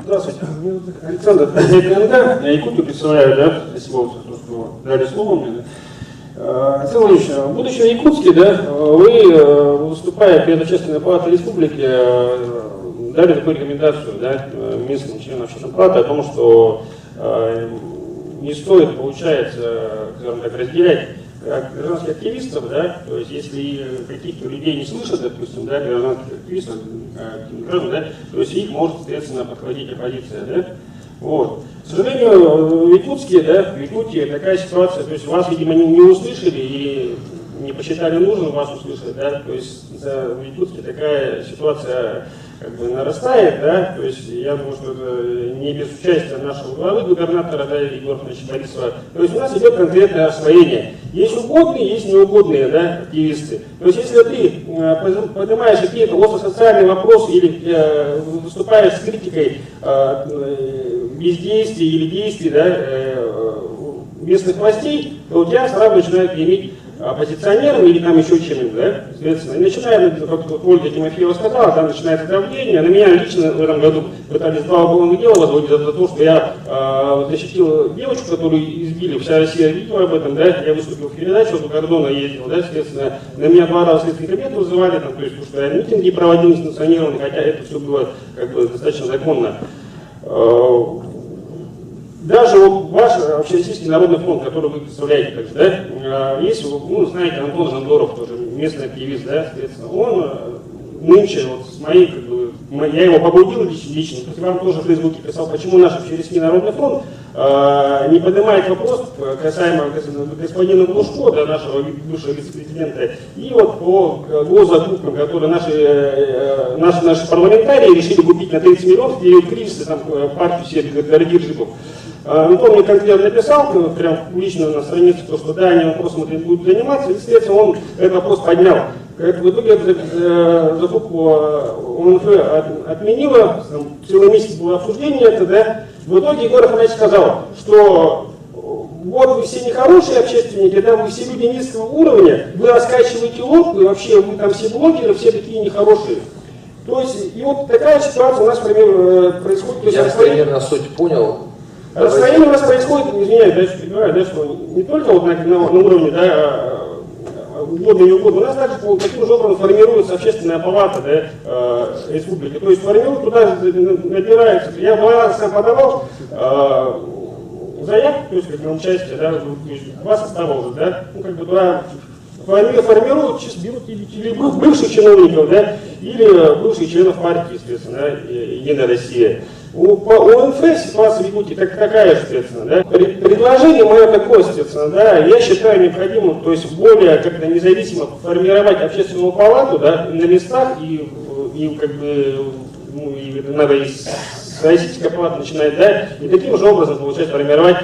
Здравствуйте, меня зовут Александр. Я Якутию представляю, да, спасибо, что дали слово мне. Александр Владимирович, будучи в Якутске, да, вы, выступая перед Общественной палатой республики, дали такую рекомендацию, да, местным членам Общественной палаты о том, что не стоит, получается, скажем так, разделять гражданских активистов, да, то есть если каких-то людей не слышат, допустим, да, гражданских активистов, граждан, да, то есть их может, соответственно, подхватить оппозиция, да. Вот. К сожалению, в Якутске, да, в Якутии такая ситуация, то есть вас, видимо, не услышали и не посчитали нужным вас услышать, да, то есть в Якутске такая ситуация как бы нарастает, да, то есть я думаю, что это не без участия нашего главы губернатора, да, Егора Борисова. То есть у нас идет конкретное освоение. Есть угодные, есть неугодные, да, активисты. То есть если ты поднимаешь какие-то остро-социальные вопросы или выступаешь с критикой бездействия или действий, да, местных властей, то у тебя сразу начинают иметь оппозиционером или там еще чем-нибудь, да, соответственно. И начинает, как Ольга Тимофеева сказала, там начинается давление. На меня лично в этом году пытались 2 уголовных дела возбудить за то, что я защитил девочку, которую избили, вся Россия видела об этом, да, я выступил в передаче, вот у Гордона ездил, да, соответственно, на меня 2 раза Следственный комитет вызывали, там, то есть, потому что я митинги проводил несанкционированные, хотя это все было как бы достаточно законно. Даже вот ваш Общероссийский народный фронт, который вы представляете, также, да, есть, ну, знаете, Антон Жандоров, тоже местный активист, да, соответственно, он нынче, вот с моей, как бы, я его побудил лично, после вам тоже в Фейсбуке писал, почему наш Общероссийский народный фронт не поднимает вопрос касаемо господина Глушко, да, нашего бывшего вице-президента, и вот по госзакупкам, которые наши парламентарии решили купить на 30 миллионов, где кризисы, там, партию себе дорогих жипов. Антон мне конкретно написал, прям лично на странице, что да, они вопросом будут заниматься, и, естественно, он этот вопрос поднял. В итоге закупку ОНФ отменила, целый месяц было обсуждение это, да. В итоге Егор Афанасьевич сказал, что вот вы все нехорошие общественники, да, вы все люди низкого уровня, вы раскачиваете лодку, и вообще вы там все блогеры, все такие нехорошие. То есть, и вот такая ситуация у нас происходит. Я примерно суть понял. Расслоение у нас происходит, извиняюсь, дальше перебиваю, да, что не только вот на уровне, да, угодно и неугодно, у нас также таким же образом формируется общественная палата, да, республики. То есть формируют, туда набираются. Я 2 раза сам подавал заявку, то есть как на участие, да, 2 состава уже, да, ну как бы туда формируют, берут или бывших чиновников, да, или бывших членов партии, естественно, да, Единая Россия. По ОНФ ситуация в Якутии такая, соответственно, да. Предложение мое такое, соответственно, да, я считаю необходимым, то есть более как-то независимо формировать общественную палату, да, на местах и как бы, ну, и надо и Российская палата начинает, да, и таким же образом, получается, формировать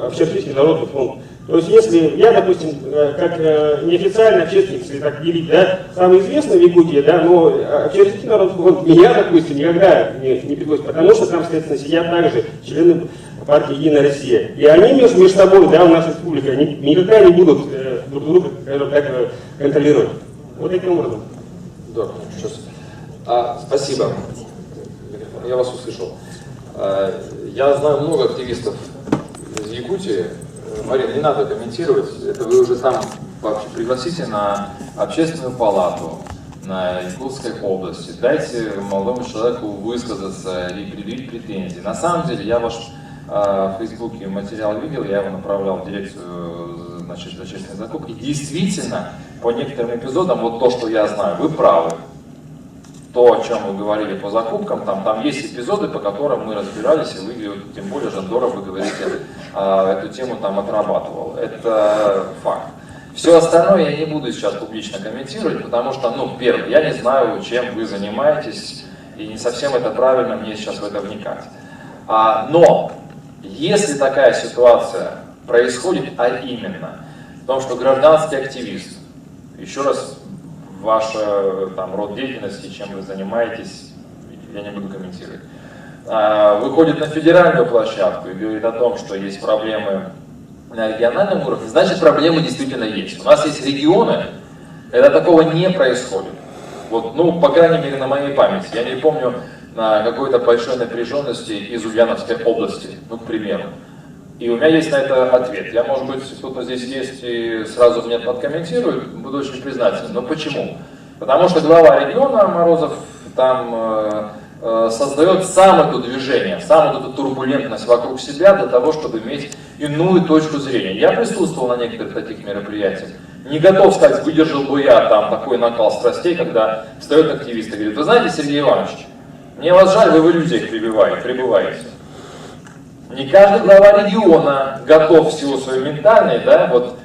Общероссийский народный фронт. То есть если я, допустим, как неофициальный общественник, если так делить, да, самый известный в Якутии, да, но Общероссийский народный фронт меня, допустим, никогда не пригласит, потому что там, соответственно, сидят также члены партии Единая Россия. И они между собой, да, у нас республика, они никогда не будут друг друга, скажем так, контролировать. Вот таким образом. Да, сейчас. Спасибо. Я вас услышал. Я знаю много активистов из Якутии. Марина, не надо комментировать, это вы уже там вообще пригласите на общественную палату, на Якутской области, дайте молодому человеку высказаться или предъявить претензии. На самом деле, я ваш в Фейсбуке материал видел, я его направлял в дирекцию, значит, за общественные закупки. Действительно, по некоторым эпизодам, вот то, что я знаю, вы правы. То, о чем вы говорили по закупкам, там есть эпизоды, по которым мы разбирались, и вы, тем более, Жандоров, вы говорите, эту тему там отрабатывал. Это факт. Все остальное я не буду сейчас публично комментировать, потому что, ну, первое, я не знаю, чем вы занимаетесь, и не совсем это правильно мне сейчас в это вникать. Но, если такая ситуация происходит, а именно, в том, что гражданский активист, еще раз, ваш там, род деятельности, чем вы занимаетесь, я не буду комментировать, выходит на федеральную площадку и говорит о том, что есть проблемы на региональном уровне, значит проблемы действительно есть. У нас есть регионы, когда такого не происходит. Вот, ну, по крайней мере, на моей памяти. Я не помню на какой-то большой напряженности из Ульяновской области, ну, к примеру. И у меня есть на это ответ. Я, может быть, кто-то здесь есть и сразу мне подкомментирует, буду очень признателен. Но почему? Потому что глава региона Морозов там создает сам это движение, сам эту турбулентность вокруг себя для того, чтобы иметь иную точку зрения. Я присутствовал на некоторых таких мероприятиях. Не готов сказать, выдержал бы я там такой накал страстей, когда встает активист и говорит: вы знаете, Сергей Иванович, мне вас жаль, вы в иллюзиях пребываете. Не каждый глава региона готов в силу своей ментальной, да, вот,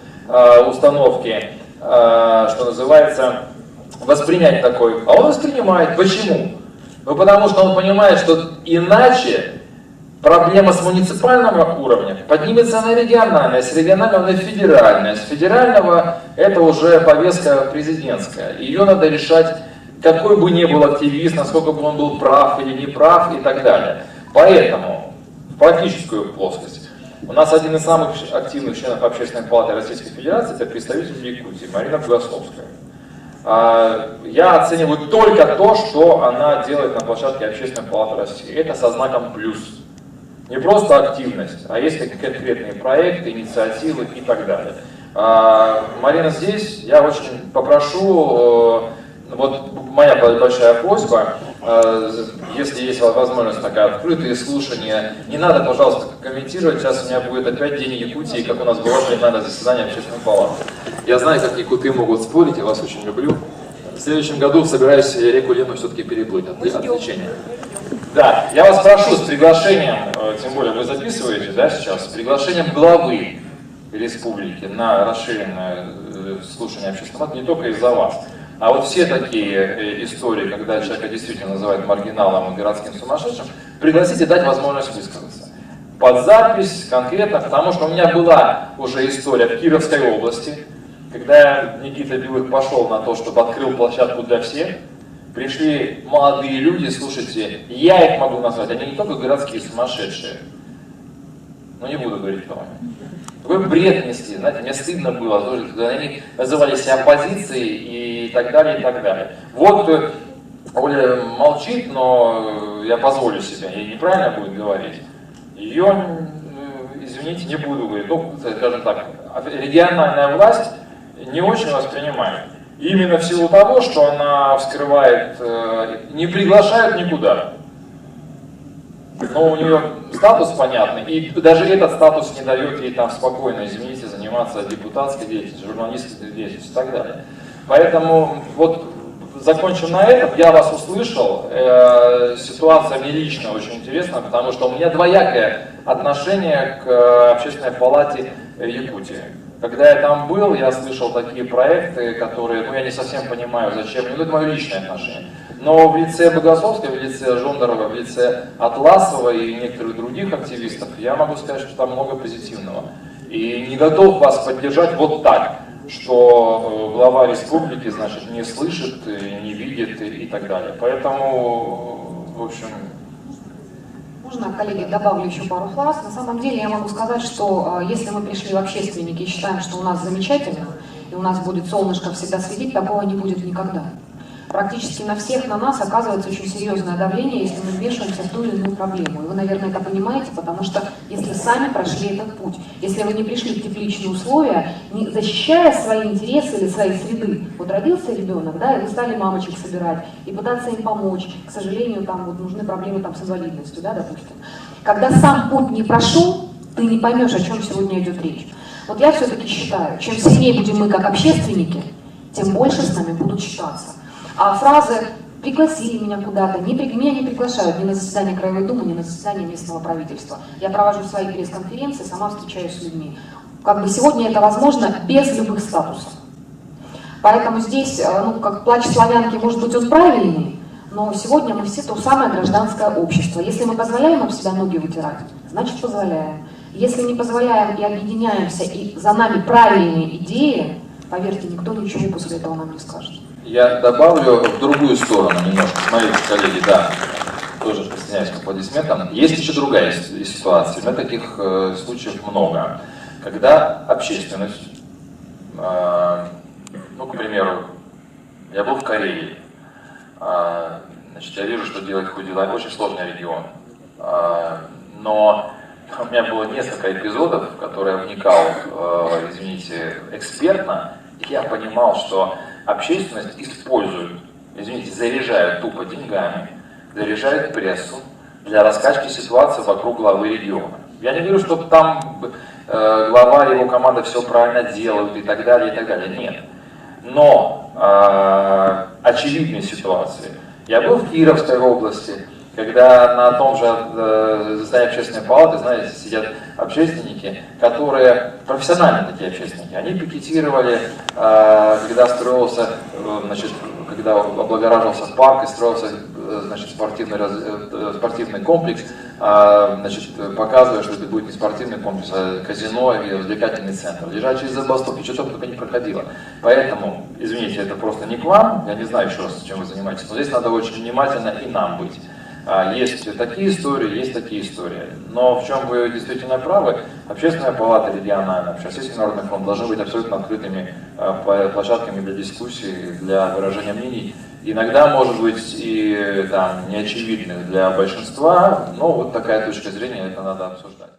установки, что называется, воспринять такой. А он воспринимает. Почему? Ну потому что он понимает, что иначе проблема с муниципального уровня поднимется на региональное, с регионального на федеральное, с федерального это уже повестка президентская. Ее надо решать, какой бы ни был активист, насколько бы он был прав или не прав и так далее. Поэтому в практическую плоскость. У нас один из самых активных членов Общественной палаты Российской Федерации это представитель Якутии Марина Богословская. Я оцениваю только то, что она делает на площадке Общественной палаты России. Это со знаком плюс. Не просто активность, а есть конкретные проекты, инициативы и так далее. Марина здесь, я очень попрошу, вот моя большая просьба, если есть возможность такая открытые слушания, не надо, пожалуйста, комментировать. Сейчас у меня будет опять день Якутии, как у нас было пленарное заседание Общественной палаты. Я знаю, как якуты могут спорить, я вас очень люблю. В следующем году собираюсь реку Лену все-таки переплыть от лечения. Да, я вас прошу с приглашением, тем более вы записываете, да, сейчас, с приглашением главы республики на расширенное слушание Общественной палаты, не только из-за вас. А вот все такие истории, когда человека действительно называют маргиналом и городским сумасшедшим, пригласите, дать возможность высказаться. Под запись конкретно, потому что у меня была уже история в Кировской области, когда Никита Белых пошел на то, чтобы открыл площадку для всех, пришли молодые люди, слушайте, я их могу назвать, они не только городские сумасшедшие, но не буду говорить кого они. Такой бред несли, знаете, мне стыдно было, когда они называли себя оппозицией и так далее, и так далее. Вот Оля молчит, но я позволю себе, ей неправильно будет говорить. Ее, извините, не буду говорить, ну, скажем так, региональная власть не очень воспринимает. Именно в силу того, что она вскрывает, не приглашают никуда. Но у нее статус понятный, и даже этот статус не дает ей там спокойно, извините, заниматься депутатской деятельностью, журналистской деятельностью и так далее. Поэтому вот закончим на этом, я вас услышал, ситуация мне лично очень интересна, потому что у меня двоякое отношение к Общественной палате Якутии. Когда я там был, я слышал такие проекты, которые, ну я не совсем понимаю зачем, но это мое личное отношение. Но в лице Богословской, в лице Жондорова, в лице Атласова и некоторых других активистов я могу сказать, что там много позитивного. И не готов вас поддержать вот так, что глава республики, значит, не слышит, не видит и так далее. Поэтому, в общем... Можно, коллеги, добавлю еще пару фраз. На самом деле я могу сказать, что если мы пришли в общественники и считаем, что у нас замечательно, и у нас будет солнышко всегда светить, такого не будет никогда. Практически на всех на нас оказывается очень серьезное давление, если мы вмешиваемся в ту или иную проблему. И вы, наверное, это понимаете, потому что если сами прошли этот путь, если вы не пришли в тепличные условия, не защищая свои интересы или свои среды, вот родился ребенок, да, и вы стали мамочек собирать и пытаться им помочь, к сожалению, там вот нужны проблемы там с инвалидностью, да, допустим. Когда сам путь не прошел, ты не поймешь, о чем сегодня идет речь. Вот я все-таки считаю, чем сильнее будем мы как общественники, тем больше с нами будут считаться. А фразы «пригласили меня куда-то», меня не приглашают ни на заседание Краевой Думы, ни на заседание местного правительства. Я провожу свои пресс-конференции, сама встречаюсь с людьми. Как бы сегодня это возможно без любых статусов. Поэтому здесь, ну, как плач славянки, может быть, он правильный, но сегодня мы все то самое гражданское общество. Если мы позволяем об себя ноги вытирать, значит позволяем. Если не позволяем и объединяемся, и за нами правильные идеи, поверьте, никто ничего после этого нам не скажет. Я добавлю в другую сторону немножко. Смотрите, коллеги, да, тоже присоединяюсь к аплодисментам. Есть еще другая ситуация. У меня таких случаев много. Когда общественность, ну, к примеру, я был в Корее, Значит, я вижу, что делать Худи-Лайф очень сложный регион. Но у меня было несколько эпизодов, в которые я вникал, извините, экспертно, и я понимал, что общественность использует, извините, заряжают тупо деньгами, заряжают прессу для раскачки ситуации вокруг главы региона. Я не говорю, что там глава и его команда все правильно делают и так далее, и так далее. Нет. Но очевидные ситуации. Я был в Кировской области, когда на том же здании общественной палаты, знаете, сидят общественники, которые, профессиональные такие общественники, они пикетировали, когда строился, значит, когда облагораживался парк и строился, значит, спортивный комплекс, значит, показывая, что это будет не спортивный комплекс, а казино и развлекательный центр. Лежачие забастовки, что там только не проходило. Поэтому, извините, это просто не к вам, я не знаю еще раз, чем вы занимаетесь, но здесь надо очень внимательно и нам быть. Есть такие истории, есть такие истории. Но в чем вы действительно правы, Общественная палата региональная, Общественный народный фонд должны быть абсолютно открытыми площадками для дискуссий, для выражения мнений. Иногда, может быть, и там, неочевидных для большинства, но вот такая точка зрения, это надо обсуждать.